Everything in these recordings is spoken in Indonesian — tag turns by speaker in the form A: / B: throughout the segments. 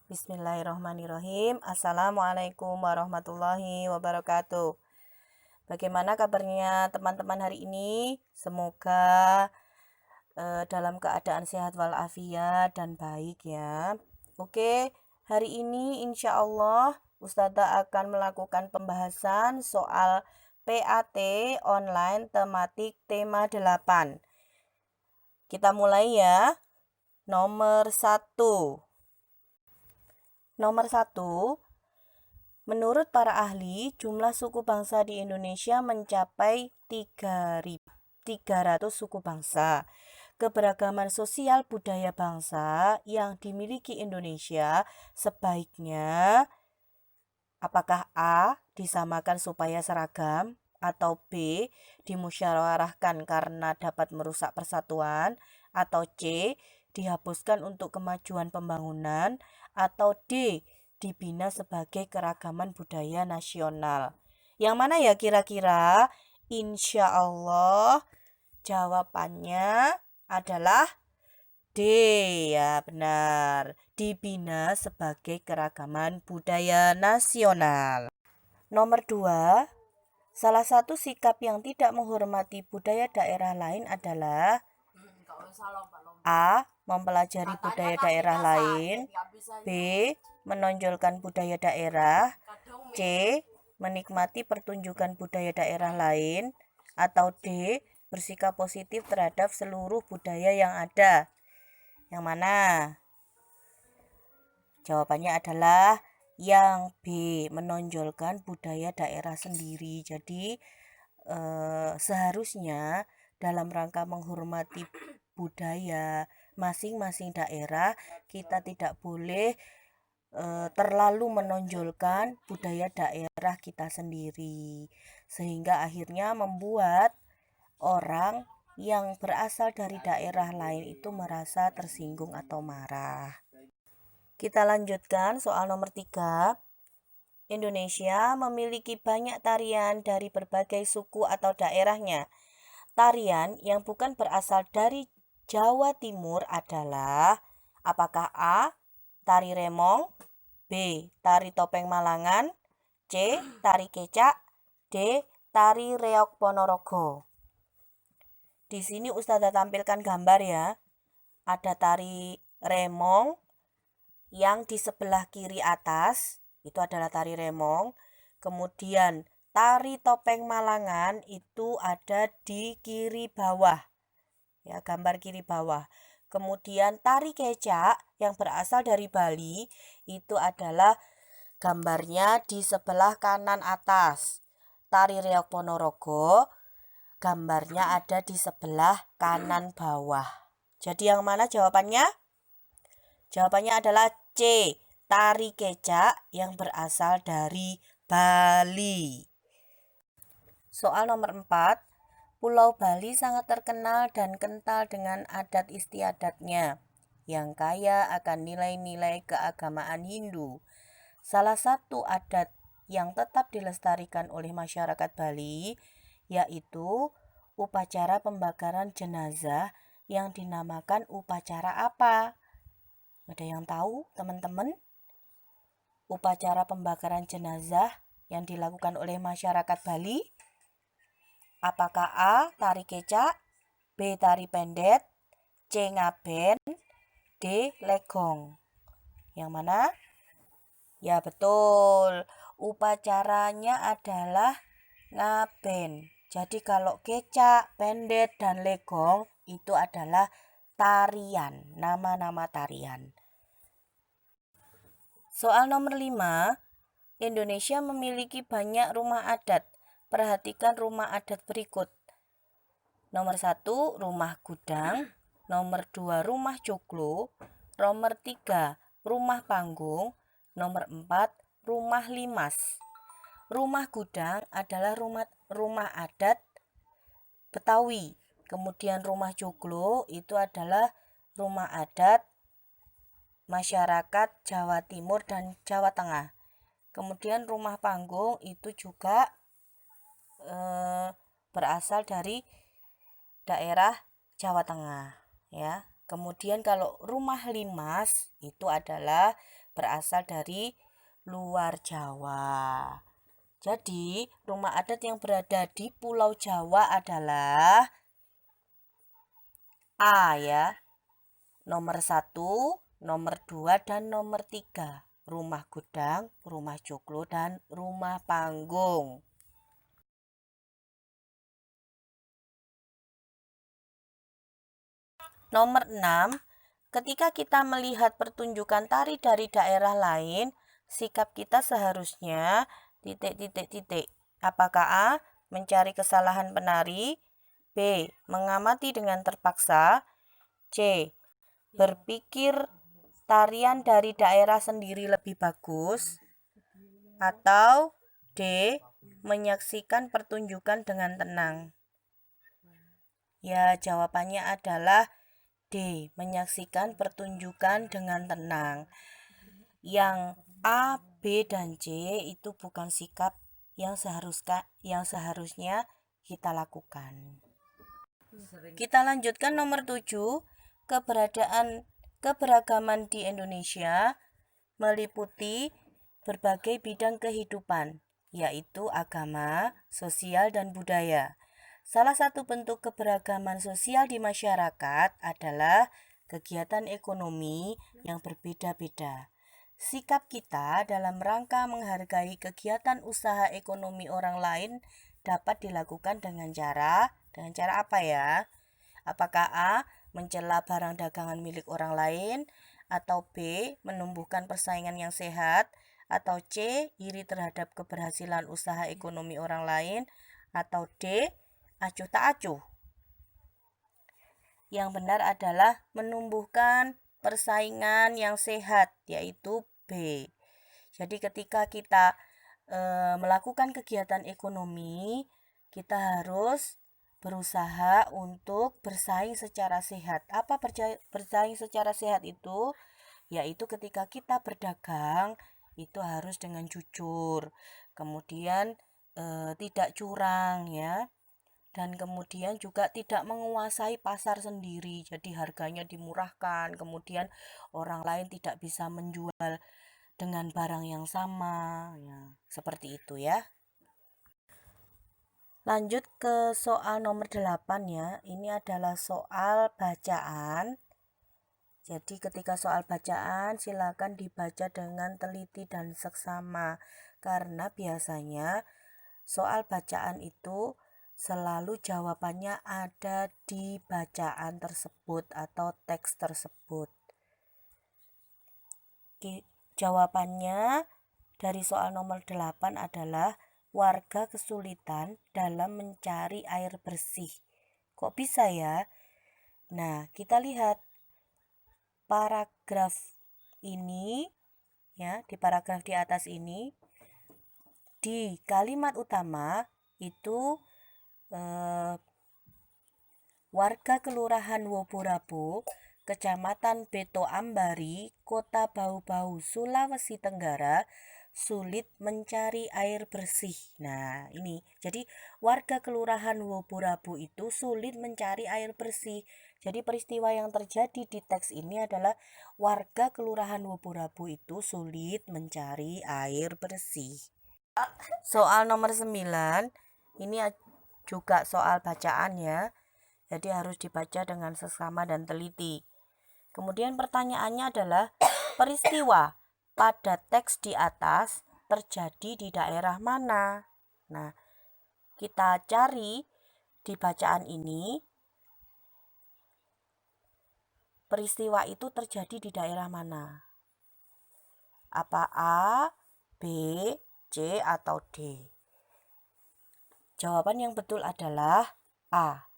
A: Bismillahirrahmanirrahim. Assalamualaikum warahmatullahi wabarakatuh. Bagaimana kabarnya teman-teman hari ini? Semoga dalam keadaan sehat walafiat dan baik ya. Oke, hari ini insya Allah Ustazah akan melakukan pembahasan soal PAT online tematik tema 8. Kita mulai ya. Nomor 1. Nomor 1, menurut para ahli, jumlah suku bangsa di Indonesia mencapai 3.300 suku bangsa. Keberagaman sosial budaya bangsa yang dimiliki Indonesia sebaiknya apakah A. disamakan supaya seragam, atau B. dimusyawarahkan karena dapat merusak persatuan, atau C. dihapuskan untuk kemajuan pembangunan, atau D. dibina sebagai keragaman budaya nasional. Yang mana ya kira-kira? Insya Allah jawabannya adalah D ya, benar. Dibina sebagai keragaman budaya nasional. Nomor 2, salah satu sikap yang tidak menghormati budaya daerah lain adalah A. mempelajari budaya daerah lain, B. menonjolkan budaya daerah, C. menikmati pertunjukan budaya daerah lain, atau D. bersikap positif terhadap seluruh budaya yang ada. Yang mana? Jawabannya adalah yang B, menonjolkan budaya daerah sendiri. Jadi seharusnya dalam rangka menghormati budaya masing-masing daerah, kita tidak boleh terlalu menonjolkan budaya daerah kita sendiri, sehingga akhirnya membuat orang yang berasal dari daerah lain itu merasa tersinggung atau marah. Kita lanjutkan soal nomor 3. Indonesia memiliki banyak tarian dari berbagai suku atau daerahnya. Tarian yang bukan berasal dari Jawa Timur adalah apakah A. tari remong, B. tari topeng Malangan, C. tari kecak, D. tari reog Ponorogo. Di sini Ustazah tampilkan gambar ya. Ada tari remong yang di sebelah kiri atas, itu adalah tari remong. Kemudian tari topeng Malangan itu ada di kiri bawah. Ya, gambar kiri bawah. Kemudian tari kecak yang berasal dari Bali itu adalah gambarnya di sebelah kanan atas. Tari reog Ponorogo gambarnya ada di sebelah kanan bawah. Jadi yang mana jawabannya? Jawabannya adalah C. Tari kecak yang berasal dari Bali. Soal nomor 4. Pulau Bali sangat terkenal dan kental dengan adat istiadatnya yang kaya akan nilai-nilai keagamaan Hindu. Salah satu adat yang tetap dilestarikan oleh masyarakat Bali yaitu upacara pembakaran jenazah yang dinamakan upacara apa? Ada yang tahu, teman-teman? Upacara pembakaran jenazah yang dilakukan oleh masyarakat Bali? Apakah A. tari kecak, B. tari pendet, C. ngaben, D. legong? Yang mana? Ya betul, upacaranya adalah ngaben. Jadi kalau kecak, pendet, dan legong itu adalah tarian, nama-nama tarian. Soal nomor 5, Indonesia memiliki banyak rumah adat. Perhatikan rumah adat berikut. Nomor 1, rumah gudang. Nomor 2, rumah cuklu. Nomor 3, rumah panggung. Nomor 4, rumah limas. Rumah gudang adalah rumah adat Betawi. Kemudian rumah cuklu itu adalah rumah adat masyarakat Jawa Timur dan Jawa Tengah. Kemudian rumah panggung itu juga berasal dari daerah Jawa Tengah ya. Kemudian kalau rumah limas itu adalah berasal dari luar Jawa. Jadi, rumah adat yang berada di Pulau Jawa adalah A ya. Nomor 1, nomor 2, dan nomor 3. Rumah gudang, rumah joglo, dan rumah panggung. Nomor 6, ketika kita melihat pertunjukan tari dari daerah lain, sikap kita seharusnya titik. Apakah A. Mencari kesalahan penari, B. Mengamati dengan terpaksa, C. Berpikir tarian dari daerah sendiri lebih bagus, atau D. Menyaksikan pertunjukan dengan tenang. Ya, jawabannya adalah D. Menyaksikan pertunjukan dengan tenang. Yang A, B, dan C itu bukan sikap yang seharusnya kita lakukan. Kita lanjutkan nomor 7. Keberagaman di Indonesia meliputi berbagai bidang kehidupan, yaitu agama, sosial, dan budaya. Salah satu bentuk keberagaman sosial di masyarakat adalah kegiatan ekonomi yang berbeda-beda. Sikap kita dalam rangka menghargai kegiatan usaha ekonomi orang lain dapat dilakukan dengan cara apa ya? Apakah A. Mencela barang dagangan milik orang lain, atau B. Menumbuhkan persaingan yang sehat, atau C. Iri terhadap keberhasilan usaha ekonomi orang lain, atau D. Acuh tak acuh. Yang benar adalah menumbuhkan persaingan yang sehat, yaitu B. Jadi ketika kita melakukan kegiatan ekonomi, kita harus berusaha untuk bersaing secara sehat. Apa bersaing secara sehat itu? Yaitu ketika kita berdagang itu harus dengan jujur, kemudian tidak curang ya, dan kemudian juga tidak menguasai pasar sendiri, jadi harganya dimurahkan, kemudian orang lain tidak bisa menjual dengan barang yang sama ya, seperti itu ya. Lanjut ke soal nomor 8 ya. Ini adalah soal bacaan. Jadi ketika soal bacaan silakan dibaca dengan teliti dan seksama, karena biasanya soal bacaan itu selalu jawabannya ada di bacaan tersebut atau teks tersebut. Jawabannya dari soal nomor 8 adalah warga kesulitan dalam mencari air bersih. Kok bisa ya? Nah, kita lihat paragraf ini ya, di paragraf di atas ini, di kalimat utama itu warga Kelurahan Woborabu, Kecamatan Beto Ambari, Kota Bau-Bau, Sulawesi Tenggara sulit mencari air bersih. Nah, ini. Jadi warga Kelurahan Woborabu itu sulit mencari air bersih. Jadi peristiwa yang terjadi di teks ini adalah warga Kelurahan Woborabu itu sulit mencari air bersih. Soal nomor 9, ini juga soal bacaan ya. Jadi harus dibaca dengan seksama dan teliti. Kemudian pertanyaannya adalah peristiwa pada teks di atas terjadi di daerah mana? Nah, kita cari di bacaan ini peristiwa itu terjadi di daerah mana? Apa A, B, C, atau D? Jawaban yang betul adalah A.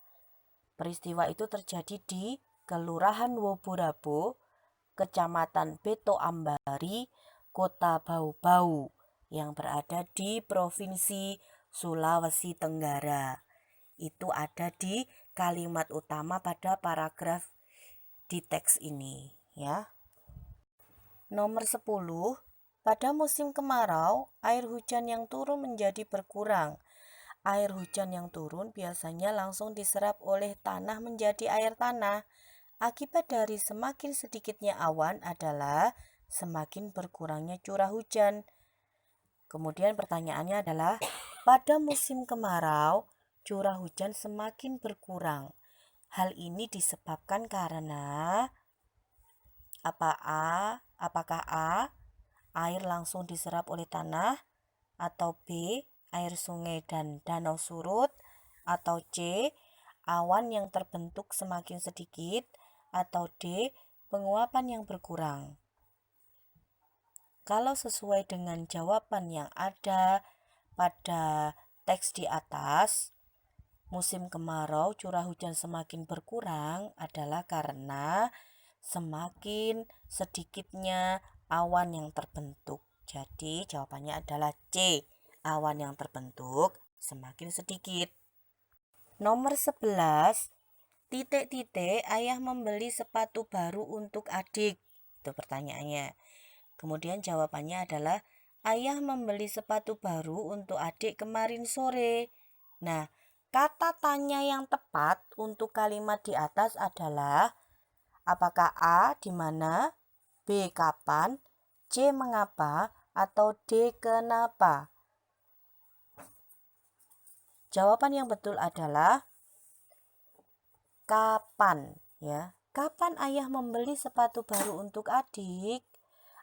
A: Peristiwa itu terjadi di Kelurahan Woborabu, Kecamatan Beto Ambari, Kota Bau-Bau, yang berada di Provinsi Sulawesi Tenggara. Itu ada di kalimat utama pada paragraf di teks ini ya. Nomor 10, pada musim kemarau, air hujan yang turun menjadi berkurang. Air hujan yang turun biasanya langsung diserap oleh tanah menjadi air tanah. Akibat dari semakin sedikitnya awan adalah semakin berkurangnya curah hujan. Kemudian pertanyaannya adalah, pada musim kemarau, curah hujan semakin berkurang. Hal ini disebabkan karena apakah A, air langsung diserap oleh tanah, atau B, air sungai dan danau surut, atau C, awan yang terbentuk semakin sedikit, atau D, penguapan yang berkurang. Kalau sesuai dengan jawaban yang ada pada teks di atas, musim kemarau curah hujan semakin berkurang adalah karena semakin sedikitnya awan yang terbentuk. Jadi jawabannya adalah C, awan yang terbentuk semakin sedikit. Nomor 11, titik-titik, ayah membeli sepatu baru untuk adik. Itu pertanyaannya. Kemudian jawabannya adalah, ayah membeli sepatu baru untuk adik kemarin sore. Nah, kata tanya yang tepat untuk kalimat di atas adalah, apakah A, di mana, B, kapan, C, mengapa, atau D, kenapa? Jawaban yang betul adalah kapan, ya. Kapan ayah membeli sepatu baru untuk adik?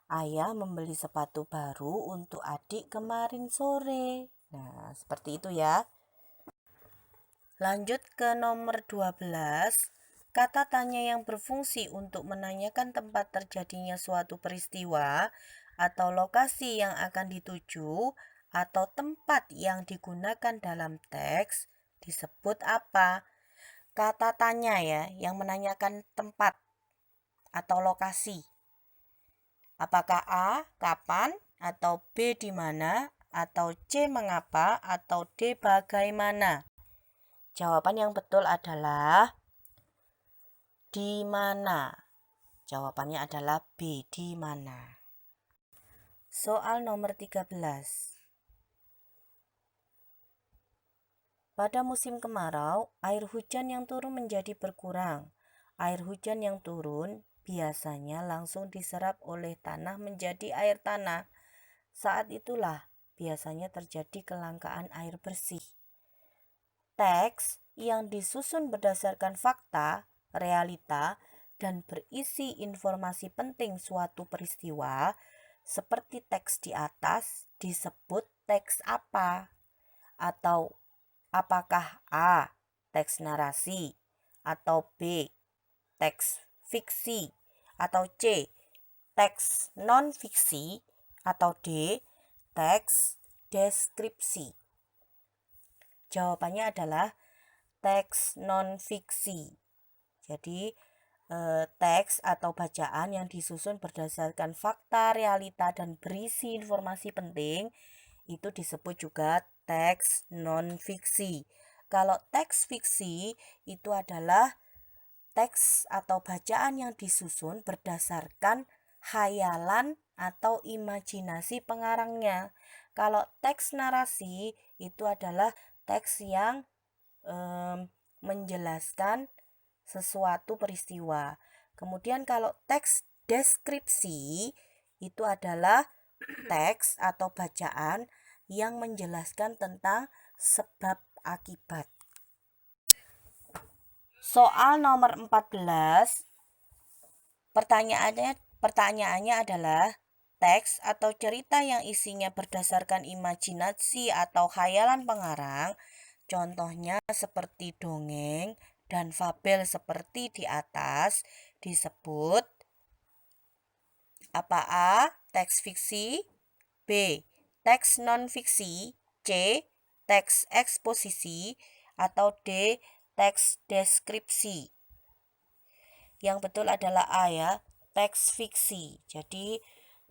A: Ayah membeli sepatu baru untuk adik kemarin sore. Nah, seperti itu ya. Lanjut ke nomor 12. Kata tanya yang berfungsi untuk menanyakan tempat terjadinya suatu peristiwa atau lokasi yang akan dituju atau tempat yang digunakan dalam teks disebut apa? Kata tanya ya, yang menanyakan tempat atau lokasi. Apakah A, kapan, atau B, di mana, atau C, mengapa, atau D, bagaimana? Jawaban yang betul adalah di mana. Jawabannya adalah B, di mana. Soal nomor 13. Pada musim kemarau, air hujan yang turun menjadi berkurang. Air hujan yang turun biasanya langsung diserap oleh tanah menjadi air tanah. Saat itulah biasanya terjadi kelangkaan air bersih. Teks yang disusun berdasarkan fakta, realita, dan berisi informasi penting suatu peristiwa, seperti teks di atas, disebut teks apa? Atau apakah A, teks narasi, atau B, teks fiksi, atau C, teks non-fiksi, atau D, teks deskripsi? Jawabannya adalah teks non-fiksi. Jadi teks atau bacaan yang disusun berdasarkan fakta, realita, dan berisi informasi penting itu disebut juga teks non-fiksi. Kalau teks fiksi itu adalah teks atau bacaan yang disusun berdasarkan khayalan atau imajinasi pengarangnya. Kalau teks narasi itu adalah teks yang menjelaskan sesuatu peristiwa. Kemudian kalau teks deskripsi itu adalah teks atau bacaan yang menjelaskan tentang sebab akibat. Soal nomor 14. Pertanyaannya adalah, teks atau cerita yang isinya berdasarkan imajinasi atau khayalan pengarang, contohnya seperti dongeng dan fabel seperti di atas, disebut apa? A, teks fiksi, B, teks non-fiksi, C, teks eksposisi, atau D, teks deskripsi. Yang betul adalah A ya, teks fiksi. Jadi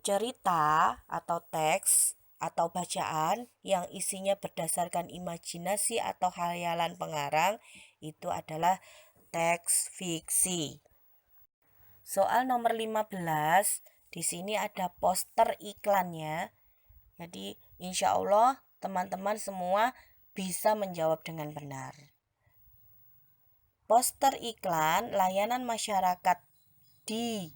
A: cerita atau teks atau bacaan yang isinya berdasarkan imajinasi atau khayalan pengarang itu adalah teks fiksi. Soal nomor 15, di sini ada poster iklannya. Jadi insya Allah teman-teman semua bisa menjawab dengan benar. Poster iklan layanan masyarakat di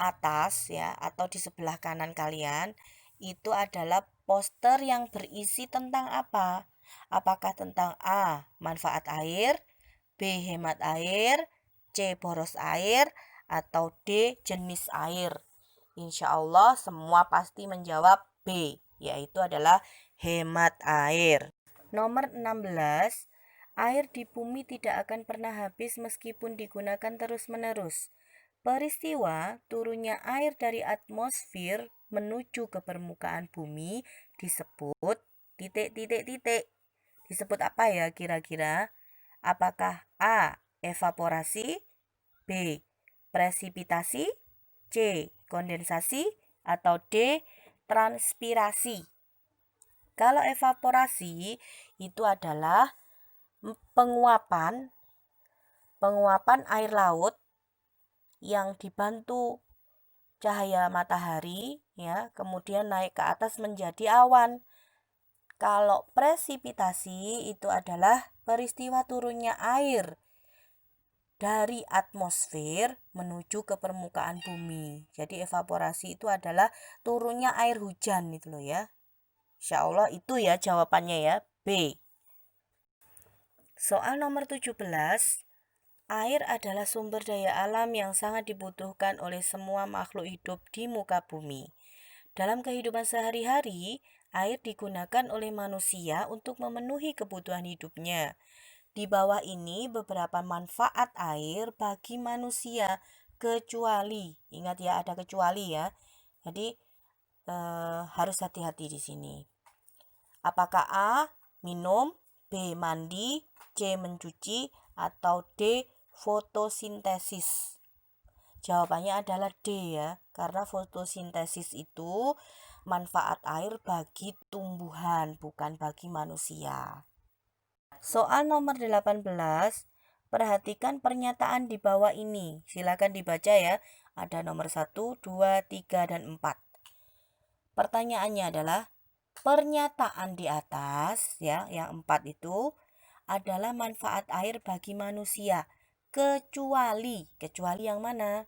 A: atas ya atau di sebelah kanan kalian itu adalah poster yang berisi tentang apa? Apakah tentang A. manfaat air, B. hemat air, C. boros air, atau D. jenis air? Insya Allah semua pasti menjawab B, yaitu adalah hemat air. Nomor 16, air di bumi tidak akan pernah habis meskipun digunakan terus-menerus. Peristiwa turunnya air dari atmosfer menuju ke permukaan bumi disebut titik-titik-titik. Disebut apa ya kira-kira? Apakah A. evaporasi, B. presipitasi, C. kondensasi, atau D. transpirasi? Kalau evaporasi itu adalah penguapan air laut yang dibantu cahaya matahari ya, kemudian naik ke atas menjadi awan. Kalau presipitasi itu adalah peristiwa turunnya air dari atmosfer menuju ke permukaan bumi. Jadi evaporasi itu adalah turunnya air hujan itu loh ya. Insya Allah itu ya jawabannya ya, B. Soal nomor 17, air adalah sumber daya alam yang sangat dibutuhkan oleh semua makhluk hidup di muka bumi. Dalam kehidupan sehari-hari, air digunakan oleh manusia untuk memenuhi kebutuhan hidupnya. Di bawah ini beberapa manfaat air bagi manusia, kecuali, ingat ya ada kecuali ya. Jadi harus hati-hati di sini. Apakah A. minum, B. mandi, C. mencuci, atau D. fotosintesis? Jawabannya adalah D ya, karena fotosintesis itu manfaat air bagi tumbuhan, bukan bagi manusia. Soal nomor 18, perhatikan pernyataan di bawah ini. Silakan dibaca ya. Ada nomor 1, 2, 3, dan 4. Pertanyaannya adalah, pernyataan di atas ya, yang 4 itu adalah manfaat air bagi manusia, kecuali yang mana?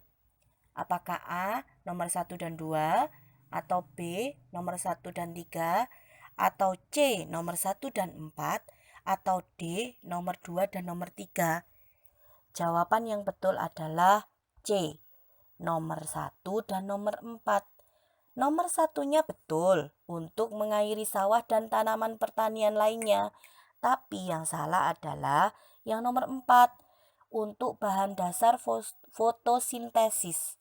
A: Apakah A nomor 1 dan 2, atau B nomor 1 dan 3, atau C nomor 1 dan 4, atau D nomor 2 dan nomor 3? Jawaban yang betul adalah C, nomor 1 dan nomor 4. Nomor satunya betul untuk mengairi sawah dan tanaman pertanian lainnya. Tapi yang salah adalah yang nomor 4, untuk bahan dasar fotosintesis.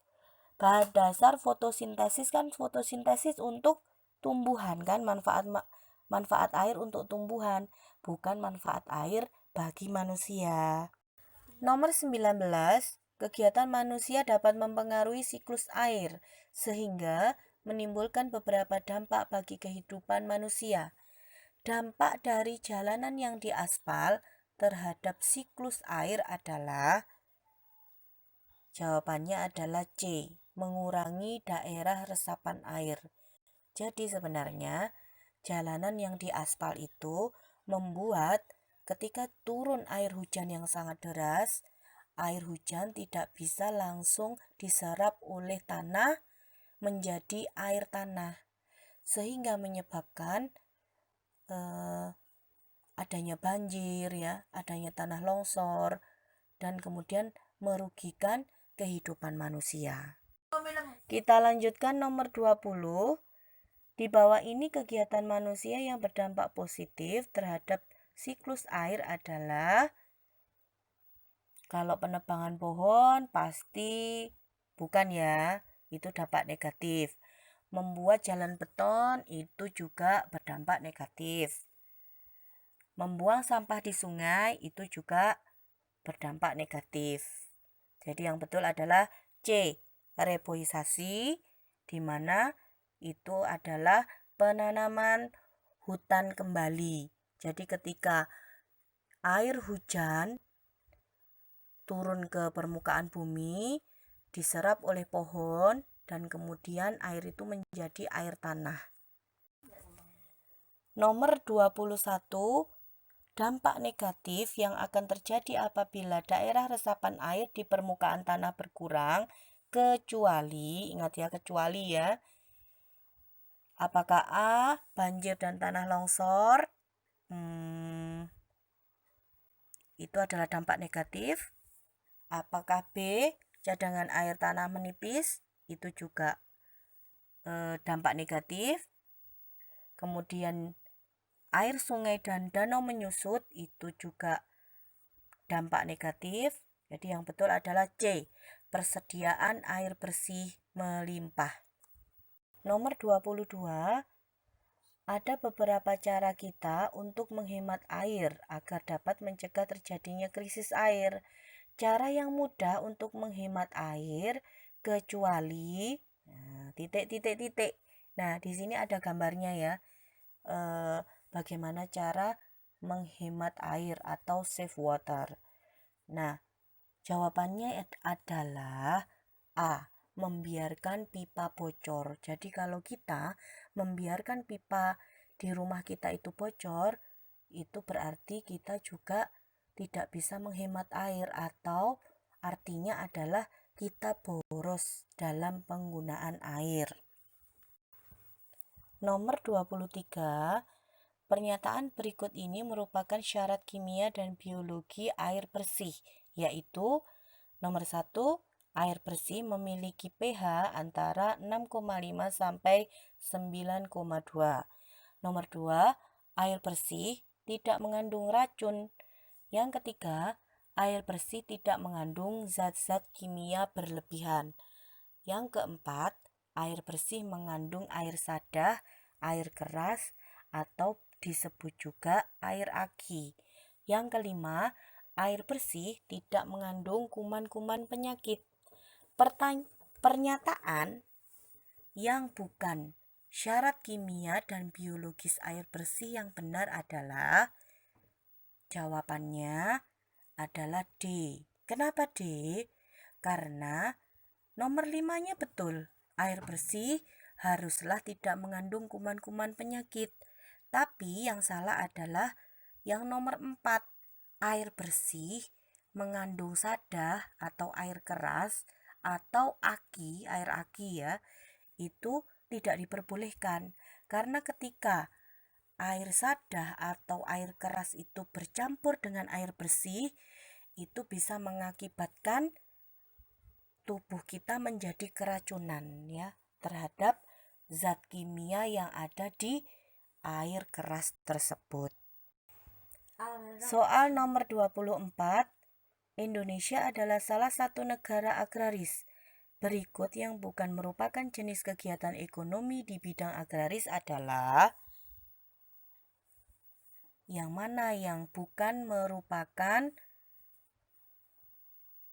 A: Bahan dasar fotosintesis kan fotosintesis untuk tumbuhan kan, manfaat air untuk tumbuhan, bukan manfaat air bagi manusia. Nomor 19, kegiatan manusia dapat mempengaruhi siklus air sehingga menimbulkan beberapa dampak bagi kehidupan manusia. Dampak dari jalanan yang diaspal terhadap siklus air adalah, jawabannya adalah C, mengurangi daerah resapan air. Jadi sebenarnya jalanan yang diaspal itu membuat ketika turun air hujan yang sangat deras, air hujan tidak bisa langsung diserap oleh tanah menjadi air tanah, sehingga menyebabkan adanya banjir ya, adanya tanah longsor, dan kemudian merugikan kehidupan manusia. Kita lanjutkan nomor 20. Di bawah ini kegiatan manusia yang berdampak positif terhadap siklus air adalah, kalau penebangan pohon pasti bukan ya, itu dampak negatif. Membuat jalan beton itu juga berdampak negatif. Membuang sampah di sungai itu juga berdampak negatif. Jadi yang betul adalah C, reboisasi, di mana itu adalah penanaman hutan kembali. Jadi ketika air hujan turun ke permukaan bumi, diserap oleh pohon, dan kemudian air itu menjadi air tanah. Nomor 21, dampak negatif yang akan terjadi apabila daerah resapan air di permukaan tanah berkurang kecuali, ingat ya, kecuali ya. Apakah A, banjir dan tanah longsor? Itu adalah dampak negatif. Apakah B, cadangan air tanah menipis? Itu juga dampak negatif. Kemudian air sungai dan danau menyusut, itu juga dampak negatif. Jadi yang betul adalah C, persediaan air bersih melimpah. Nomor 22, ada beberapa cara kita untuk menghemat air agar dapat mencegah terjadinya krisis air. Cara yang mudah untuk menghemat air kecuali titik. Nah, di sini ada gambarnya ya. Bagaimana cara menghemat air atau save water. Nah, jawabannya adalah A, membiarkan pipa bocor. Jadi kalau kita membiarkan pipa di rumah kita itu bocor, itu berarti kita juga tidak bisa menghemat air, atau artinya adalah kita boros dalam penggunaan air. Nomor 23, pernyataan berikut ini merupakan syarat kimia dan biologi air bersih, yaitu nomor 1, air bersih memiliki pH antara 6,5 sampai 9,2. Nomor 2, air bersih tidak mengandung racun. Yang ketiga, air bersih tidak mengandung zat-zat kimia berlebihan. Yang keempat, air bersih mengandung air sadah, air keras, atau disebut juga air aki. Yang kelima, air bersih tidak mengandung kuman-kuman penyakit. Pernyataan yang bukan syarat kimia dan biologis air bersih yang benar adalah, jawabannya adalah D. Kenapa D? Karena nomor 5-nya betul. Air bersih haruslah tidak mengandung kuman-kuman penyakit. Tapi yang salah adalah yang nomor 4. Air bersih mengandung sadah atau air keras atau aki, air aki ya, itu tidak diperbolehkan. Karena ketika air sadah atau air keras itu bercampur dengan air bersih, itu bisa mengakibatkan tubuh kita menjadi keracunan ya terhadap zat kimia yang ada di air keras tersebut. Soal nomor 24, Indonesia adalah salah satu negara agraris. Berikut yang bukan merupakan jenis kegiatan ekonomi di bidang agraris adalah, yang mana yang bukan merupakan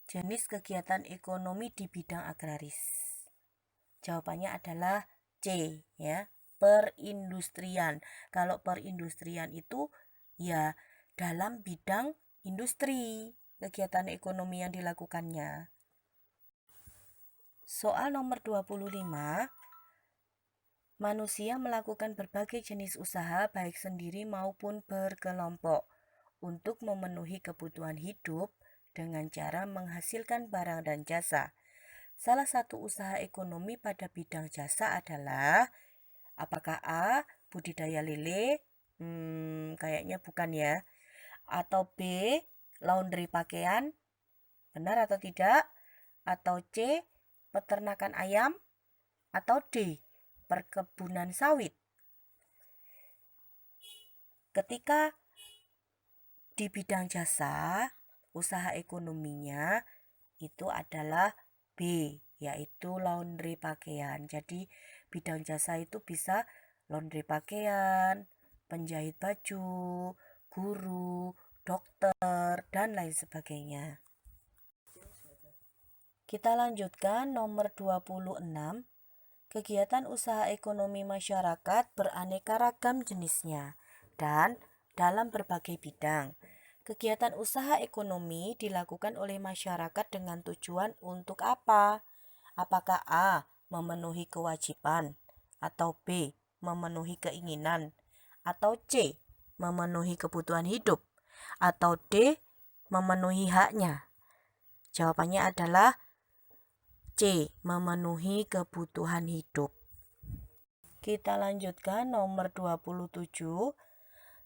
A: jenis kegiatan ekonomi di bidang agraris? Jawabannya adalah C ya, perindustrian. Kalau perindustrian itu ya dalam bidang industri kegiatan ekonomi yang dilakukannya. Soal nomor 25, manusia melakukan berbagai jenis usaha baik sendiri maupun berkelompok untuk memenuhi kebutuhan hidup dengan cara menghasilkan barang dan jasa. Salah satu usaha ekonomi pada bidang jasa adalah, apakah A, budidaya lele? Kayaknya bukan ya. Atau B, laundry pakaian? Benar atau tidak? Atau C, peternakan ayam? Atau D, perkebunan sawit? Ketika di bidang jasa, usaha ekonominya itu adalah B, yaitu laundry pakaian. Jadi bidang jasa itu bisa laundry pakaian, penjahit baju, guru, dokter, dan lain sebagainya. Kita lanjutkan nomor 26. Kegiatan usaha ekonomi masyarakat beraneka ragam jenisnya dan dalam berbagai bidang. Kegiatan usaha ekonomi dilakukan oleh masyarakat dengan tujuan untuk apa? Apakah A, memenuhi kewajiban, atau B, memenuhi keinginan, atau C, memenuhi kebutuhan hidup, atau D, memenuhi haknya? Jawabannya adalah C. Memenuhi kebutuhan hidup. Kita lanjutkan nomor 27.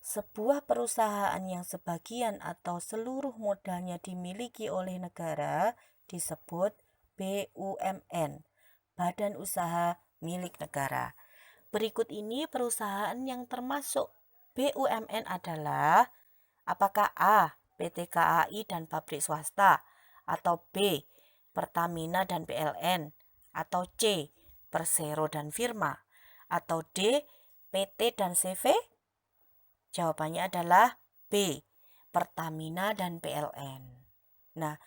A: Sebuah perusahaan yang sebagian atau seluruh modalnya dimiliki oleh negara disebut BUMN, Badan Usaha Milik Negara. Berikut ini perusahaan yang termasuk BUMN adalah apakah A. PT KAI dan pabrik swasta, atau B. Pertamina dan PLN, atau C. Persero dan Firma, atau D. PT dan CV? Jawabannya adalah B. Pertamina dan PLN. Nah,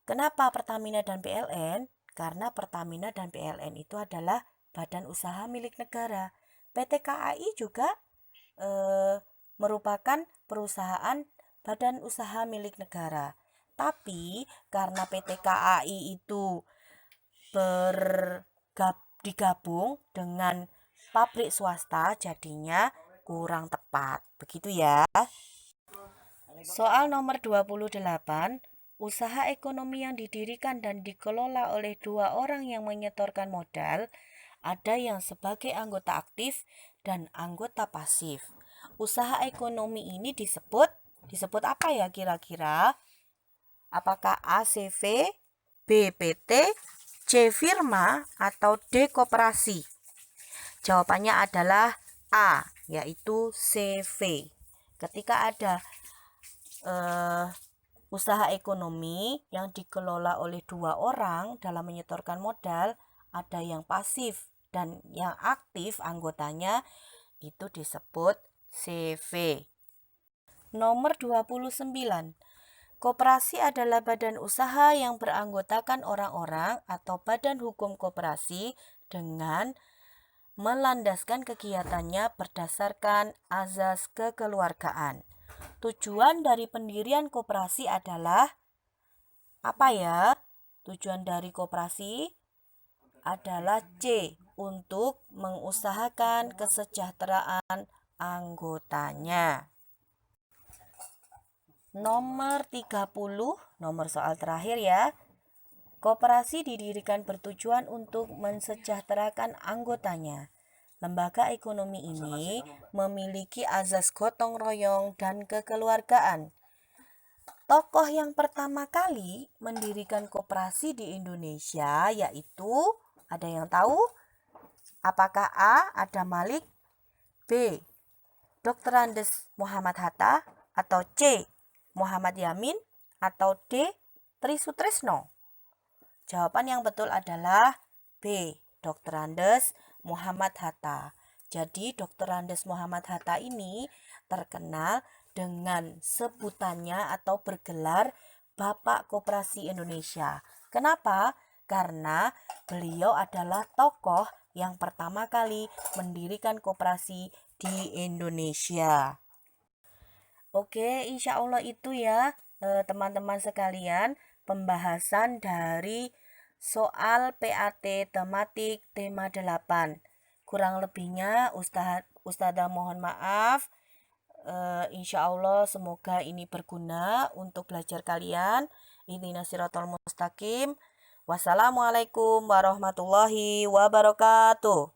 A: kenapa Pertamina dan PLN? Karena Pertamina dan PLN itu adalah badan usaha milik negara. PT KAI juga merupakan perusahaan badan usaha milik negara. Tapi karena PT KAI itu digabung dengan pabrik swasta, jadinya kurang tepat. Begitu ya. Soal nomor 28. Usaha ekonomi yang didirikan dan dikelola oleh dua orang yang menyetorkan modal, ada yang sebagai anggota aktif dan anggota pasif. Usaha ekonomi ini disebut apa ya kira-kira? Apakah A. CV, B. PT, C. Firma, atau D. Koperasi? Jawabannya adalah A, yaitu CV. Ketika ada usaha ekonomi yang dikelola oleh dua orang dalam menyetorkan modal, ada yang pasif dan yang aktif anggotanya, itu disebut CV. Nomor 29. Koperasi adalah badan usaha yang beranggotakan orang-orang atau badan hukum koperasi dengan melandaskan kegiatannya berdasarkan azas kekeluargaan. Tujuan dari pendirian koperasi adalah apa ya? Tujuan dari koperasi adalah C. Untuk mengusahakan kesejahteraan anggotanya. Nomor 30, nomor soal terakhir ya. Koperasi didirikan bertujuan untuk mensejahterakan anggotanya. Lembaga ekonomi ini memiliki azas gotong royong dan kekeluargaan. Tokoh yang pertama kali mendirikan koperasi di Indonesia yaitu, ada yang tahu? Apakah A. Adam Malik, B. Dr. Andes Muhammad Hatta, atau C. Muhammad Yamin, atau D. Tri Sutresno? Jawaban yang betul adalah B. Dr. Andes Muhammad Hatta. Jadi Dr. Andes Muhammad Hatta ini terkenal dengan sebutannya atau bergelar Bapak Koperasi Indonesia. Kenapa? Karena beliau adalah tokoh yang pertama kali mendirikan koperasi di Indonesia. Oke, insya Allah itu ya teman-teman sekalian, pembahasan dari soal PAT tematik tema 8. Kurang lebihnya Ustazah mohon maaf. Insya Allah semoga ini berguna untuk belajar kalian. Ihdinas siratal mustaqim. Wassalamualaikum warahmatullahi wabarakatuh.